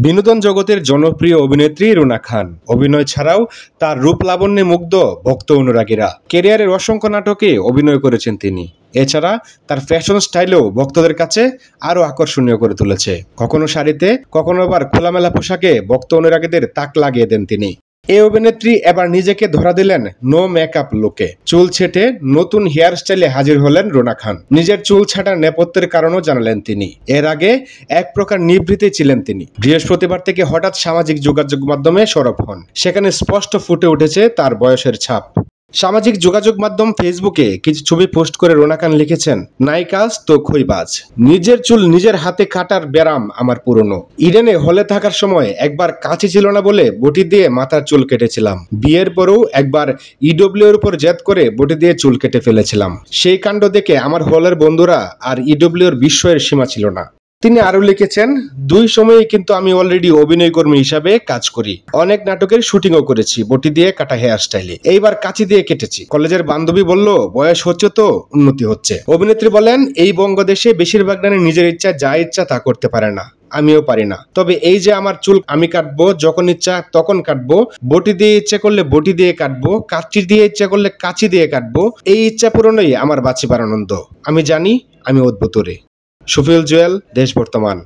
বিনোদন জগতের জনপ্রিয় অভিনেত্রী রুনা খান। অভিনয় ছাড়াও তার রূপ লাবণ্যে মুগ্ধ ভক্ত অনুরাগীরা। ক্যারিয়ারের অসংখ্য নাটকে অভিনয় করেছেন তিনি। এছাড়া তার ফ্যাশন স্টাইলও ভক্তদের কাছে আরও আকর্ষণীয় করে তুলেছে। কখনো শাড়িতে, কখনো আবার খোলামেলা পোশাকে ভক্ত অনুরাগীদের তাক লাগিয়ে দেন তিনি। এই অভিনেত্রী এবার নিজেকে ধরা দিলেন নো মেকআপ লুকে। চুল ছেটে নতুন হেয়ার স্টাইলে হাজির হলেন রুনা খান। নিজের চুল ছাঁটার নেপথ্যের কারণও জানালেন তিনি। এর আগে এক প্রকার নিভৃতে ছিলেন তিনি। বৃহস্পতিবার থেকে হঠাৎ সামাজিক যোগাযোগ মাধ্যমে সরব হন। সেখানে স্পষ্ট ফুটে উঠেছে তার বয়সের ছাপ। সামাজিক যোগাযোগ মাধ্যম ফেসবুকে কিছু ছবি পোস্ট করে রুনা খান লিখেছেন, নাই কাজ তো খইবাজ। নিজের চুল নিজের হাতে কাটার ব্যারাম আমার পুরনো। ইডেনে হলে থাকার সময় একবার কাঁচি ছিল না বলে বটি দিয়ে মাথার চুল কেটেছিলাম। বিয়ের পরেও একবার ইডব্লিউ এর উপর জেদ করে বটি দিয়ে চুল কেটে ফেলেছিলাম। সেই কাণ্ড দেখে আমার হলের বন্ধুরা আর ইডব্লিউ এর বিস্ময়ের সীমা ছিল না। তিনি আরো লিখেছেন, দুই সময়ে কিন্তু আমি অলরেডি অভিনয় কর্মী হিসাবে কাজ করি। অনেক নাটকের শুটিংও করেছি বটি দিয়ে কাটা হেয়ার স্টাইলে। এইবার কাঁচি দিয়ে কেটেছি। কলেজের বান্ধবী বলল, বয়স হচ্ছে তো উন্নতি হচ্ছে। অভিনেত্রী বলেন, এই বঙ্গদেশে বেশিরভাগ নারী নিজের ইচ্ছা যা ইচ্ছা তা করতে পারে না। আমিও পারি না। তবে এই যে আমার চুল আমি কাটবো, যখন ইচ্ছা তখন কাটবো, বটি দিয়ে ইচ্ছা করলে বটি দিয়ে কাটবো, কাঁচি দিয়ে ইচ্ছা করলে কাঁচি দিয়ে কাটবো, এই ইচ্ছা পূরণই আমার বাঁচিবার আনন্দ। আমি জানি আমি অদ্ভুত রে। সুফিউল জুয়েল, দেশ বর্তমান।